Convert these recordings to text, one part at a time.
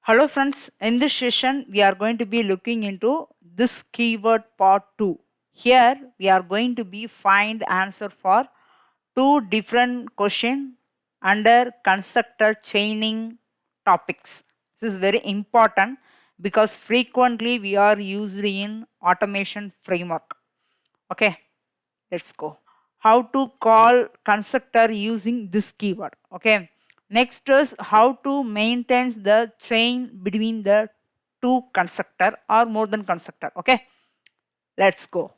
Hello friends, in this session we are going to be looking into this keyword part 2. Here we are going to be find answer for two different question under constructor chaining topics. This is very important because frequently we are used in automation framework. Okay, let's go. How to call constructor using this keyword. Okay. Next is how to maintain the chain between the two constructor or more than constructor. Okay. Let's go.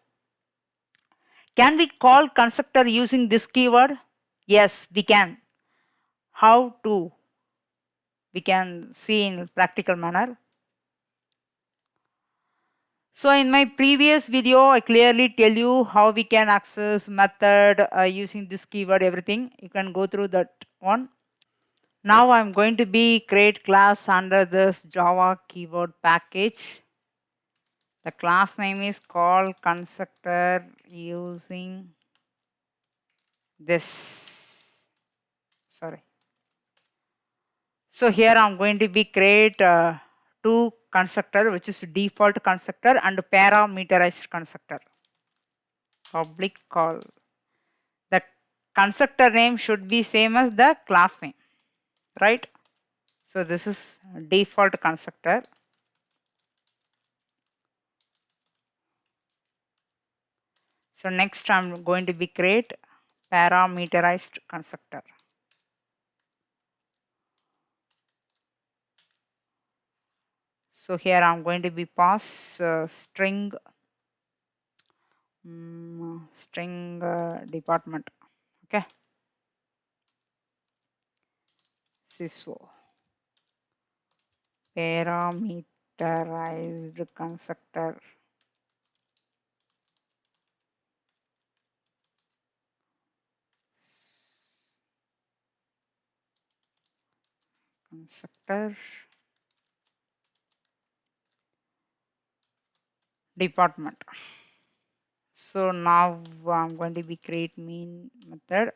Can we call constructor using this keyword? Yes, we can. How to? We can see in practical manner. So in my previous video, I clearly tell you how we can access method using this keyword, everything. You can go through that one. Now I'm going to be create class under this Java keyword package. The class name is called constructor using this. Sorry. So here I'm going to be create two constructor, which is default constructor and parameterized constructor. Public call. The constructor name should be same as the class name, right? So this is default constructor. So next I'm going to be create parameterized constructor. So here I'm going to be pass string department. Okay. Syswo parameterized constructor. Constructor department. So now I'm going to be create main method.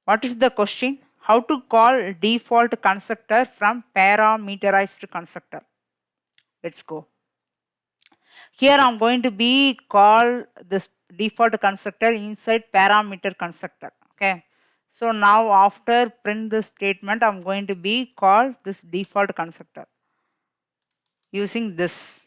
What is the question? How to call default constructor from parameterized constructor? Let's go. Here I'm going to be call this default constructor inside parameter constructor. Okay. So now after print this statement, I'm going to be call this default constructor using this.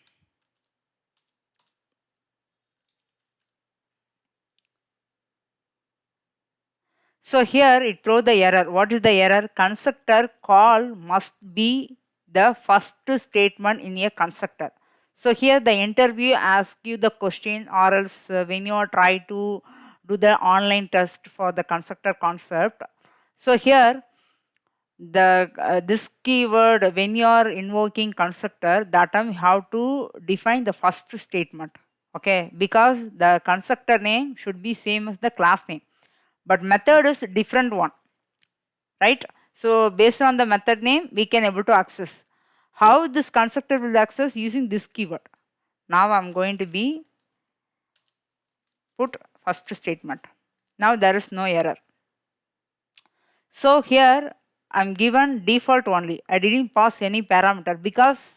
So here it throw the error. What is the error? Constructor call must be the first statement in a constructor. So here the interview asks you the question, or else when you are try to do the online test for the constructor concept. So here the this keyword, when you are invoking constructor, that time you have to define the first statement. Okay, because the constructor name should be same as the class name, but method is different one, right? So based on the method name, we can able to access. How this constructor will access using this keyword. Now I'm going to be put first statement. Now there is no error. So here I'm given default only. I didn't pass any parameter because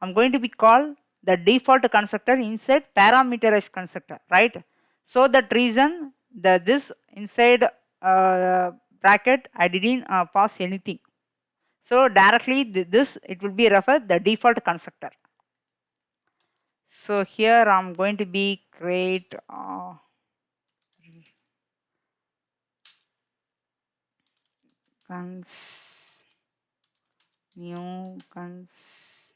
I'm going to be called the default constructor inside parameterized constructor, right? So that reason the this inside bracket I didn't pass anything. So directly this it will be referred the default constructor. So here I'm going to be create new cons.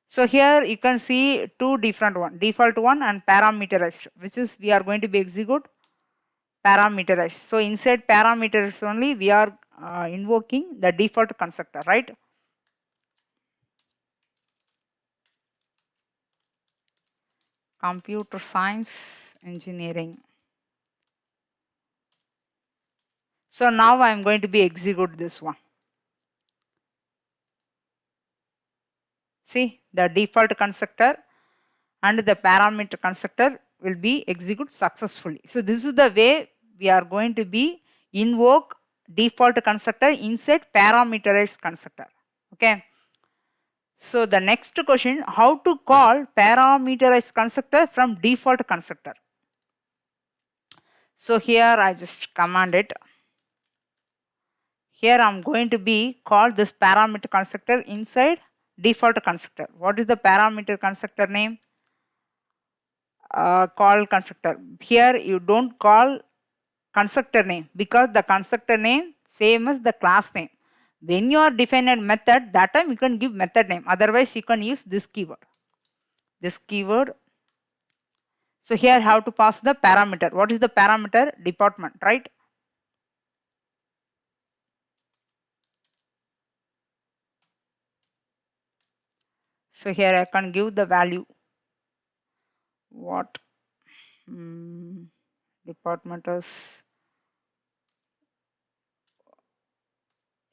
So here you can see two different one, default one and parameterized, which is we are going to be execute parameterized. So inside parameters only we are invoking the default constructor, right? Computer science engineering. So now I'm going to be execute this one. See the default constructor and the parameter constructor will be executed successfully. So this is the way we are going to be invoke default constructor inside parameterized constructor. Okay. So the next question, how to call parameterized constructor from default constructor. So here I just command it. Here I'm going to be call this parameter constructor inside default constructor. What is the parameter constructor name? Call constructor. Here you don't call constructor name because the constructor name same as the class name. When you are defining method, that time you can give method name. Otherwise, you can use this keyword. This keyword. So here how to pass the parameter. What is the parameter? Department, right? So here I can give the value. What department is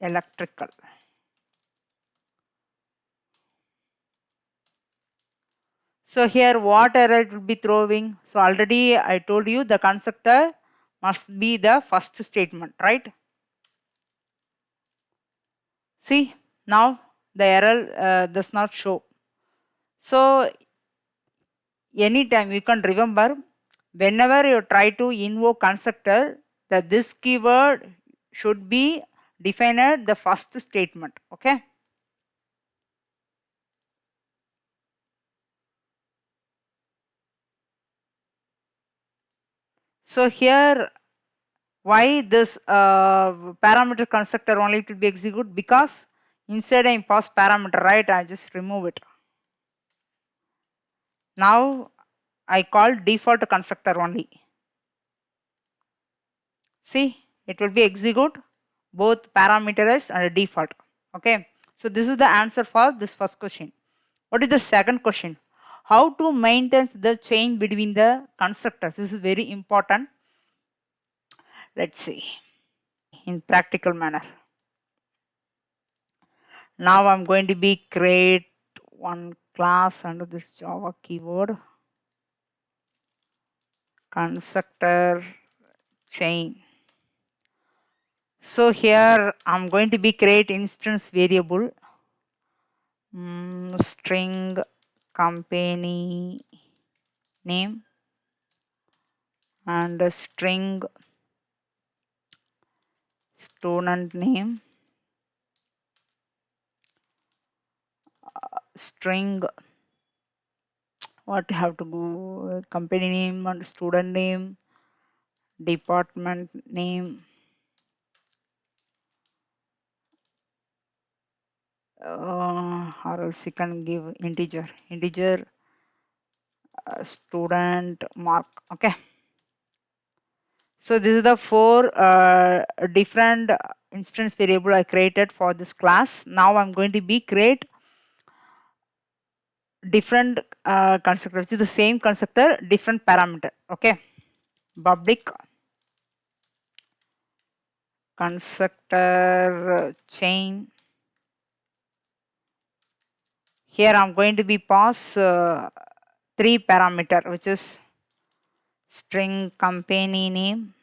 electrical. So here what error it will be throwing? So already I told you the constructor must be the first statement, right? See, now the error does not show. So anytime you can remember, whenever you try to invoke constructor, that this keyword should be defined at the first statement. Okay. So here, why this parameter constructor only to be executed? Because inside I pass parameter, right? I just remove it. Now I call default constructor only. See, it will be execute both parameterized and default. Okay. So this is the answer for this first question. What is the second question? How to maintain the chain between the constructors? This is very important. Let's see in practical manner. Now I'm going to be create one class under this Java keyword constructor chain. So here I'm going to be create instance variable string company name and a string student name, string what you have to go company name and student name, department name, or else you can give integer student mark. Okay. So this is the four different instance variable I created for this class. Now I'm going to be create different constructor, which is the same constructor, different parameter. Okay. Public constructor chain. Here I'm going to be pass three parameter, which is string company name,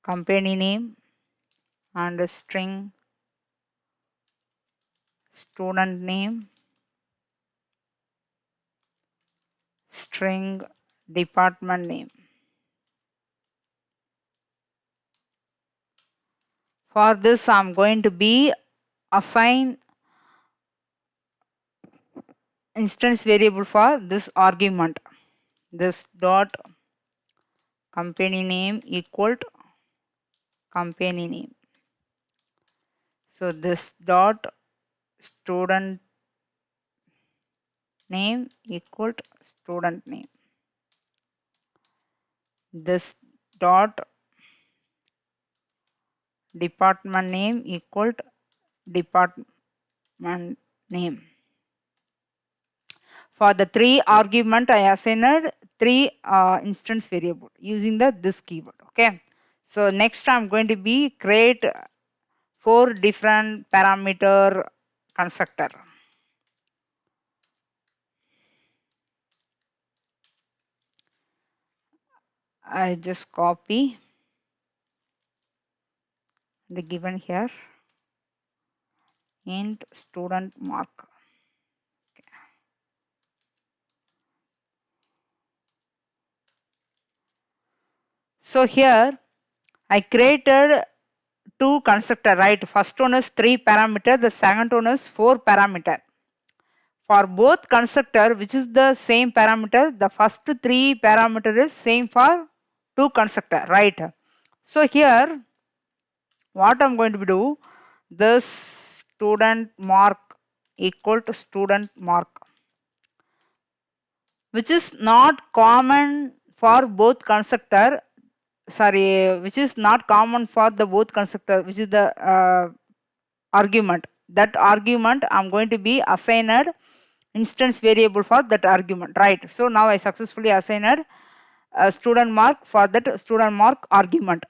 company name and a string student name, string department name. For this, I'm going to be assign instance variable for this argument. This dot company name equal to company name. So this dot student name equal to student name. This dot department name equal to department name. For the three argument, I assigned three instance variable using this keyword. Okay. So next I'm going to be create four different parameter constructor. I just copy the given here int student mark. So here I created two constructor, right? First one is 3 parameter, the second one is 4 parameter. For both constructor, which is the same parameter, the first 3 parameter is same for two constructor, right? So here what I'm going to do, this student mark equal to student mark, which is not common for both constructor, sorry, which is not common for the both constructor, which is the argument. That argument I'm going to be assigned instance variable for that argument, right? So now I successfully assigned a student mark for that student mark argument.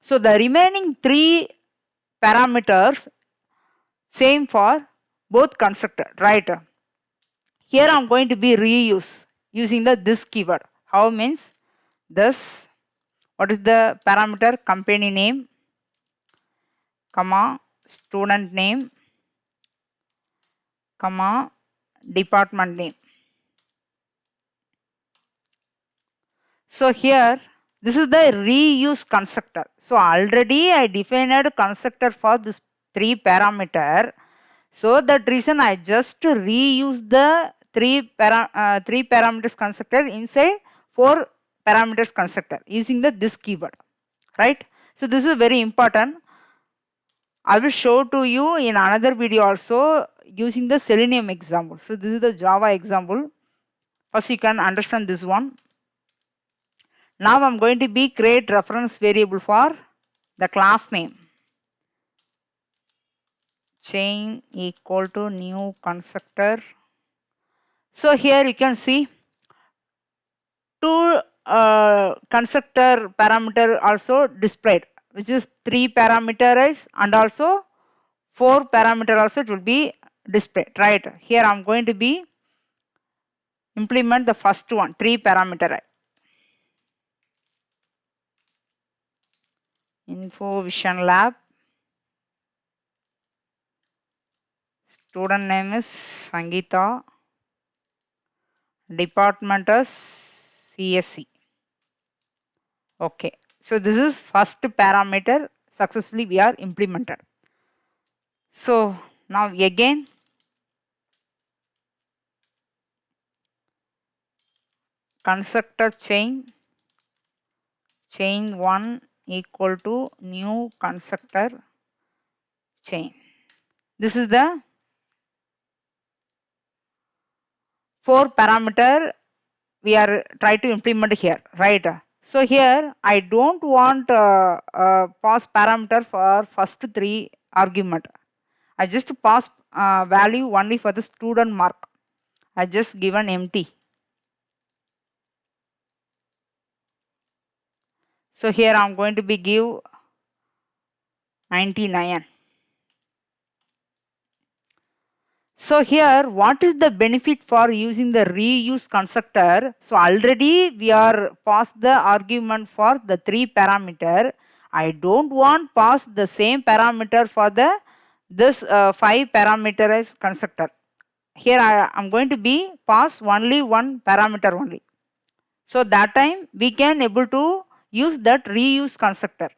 So the remaining 3 parameters same for both constructor, right? Here I'm going to be reuse using the this keyword. How means this, what is the parameter, company name, comma, student name, comma, department name. So here this is the reuse constructor. So already I defined a constructor for this 3 parameter. So that reason I just reuse the 3 parameters constructor inside 4 parameters constructor using the this keyword, right? So this is very important. I will show to you in another video also using the Selenium example. So this is the Java example. First you can understand this one. Now I'm going to be create reference variable for the class name. Chain equal to new constructor. So here you can see two constructor parameter also displayed, which is 3 parameterized and also 4 parameter also it will be displayed, right? Here I'm going to be implement the first one, 3 parameter. Info Vision Lab. Student name is Sangeeta. Department is CSC. Okay. So this is first parameter successfully we are implemented. So now again constructor chain 1 equal to new constructor chain. This is the 4 parameter we are try to implement here, right? So here I don't want pass parameter for first 3 argument. I just pass value only for the student mark. I just given empty. So here I'm going to be give 99. So here, what is the benefit for using the reuse constructor? So already we are passed the argument for the 3 parameter. I don't want pass the same parameter for the this 5 parameterized constructor. Here I am going to be pass only one parameter only. So that time we can able to use that reuse constructor.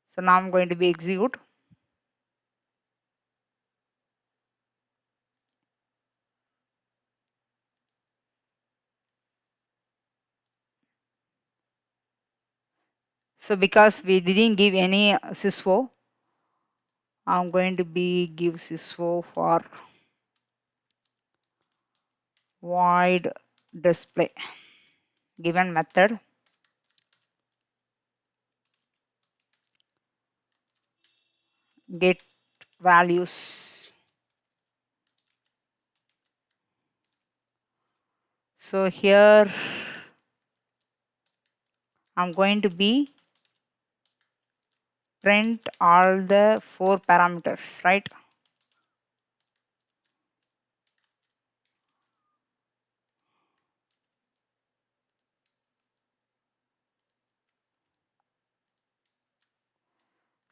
So now I'm going to be execute. So because we didn't give any sysfo, I'm going to be give sysfo for void display given method get values. So here I'm going to be print all the 4 parameters, right?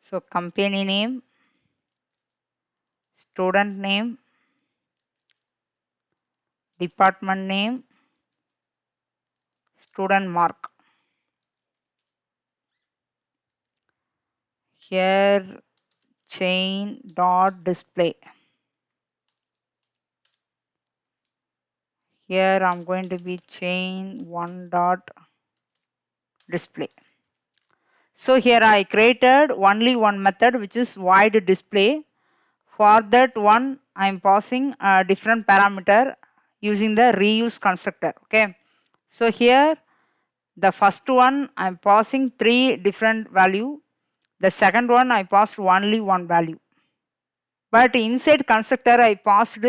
So company name, student name, department name, student mark. Here chain dot display. Here I'm going to be chain one dot display. So here I created only one method, which is void display. For that one, I'm passing a different parameter using the reuse constructor. Okay. So here the first one I'm passing 3 different value. The second one I passed only one value. But inside constructor I passed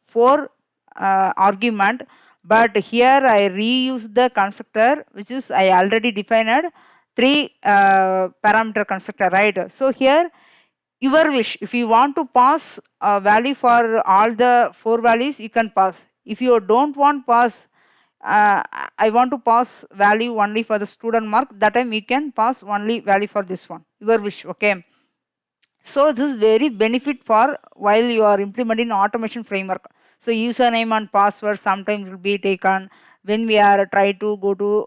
4 argument. But here I reuse the constructor, which is I already defined 3 parameter constructor, right? So here your wish, if you want to pass a value for all the 4 values, you can pass. If you don't want pass, I want to pass value only for the student mark, that time you can pass only value for this one, your wish. Okay. So this is very benefit for while you are implementing automation framework. So username and password sometimes will be taken when we are try to go to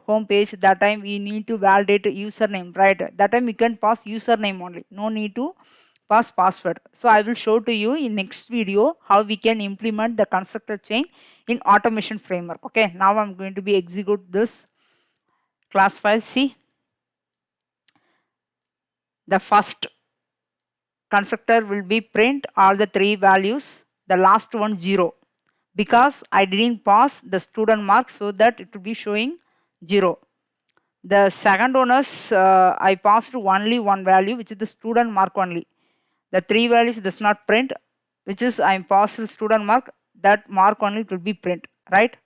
home page. That time we need to validate username, right? That time we can pass username only. No need to pass password. So I will show to you in next video how we can implement the constructor chain in automation framework. Okay. Now I'm going to be execute this class file. See the first constructor will be print all the 3 values, the last one 0, because I didn't pass the student mark, so that it will be showing 0. The second one is I passed only one value, which is the student mark only. The 3 values does not print, which is I passed the student mark, that mark only it will be print, right?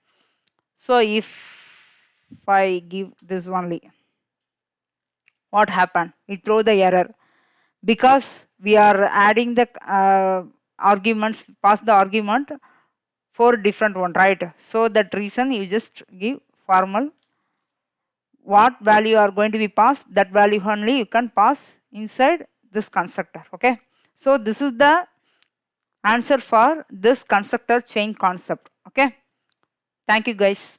So if I give this only, what happened? It throw the error, because we are adding the arguments, pass the argument for different one, right? So that reason you just give formal, what value are going to be passed, that value only you can pass inside this constructor. Okay. So this is the answer for this constructor chain concept. Okay. Thank you guys.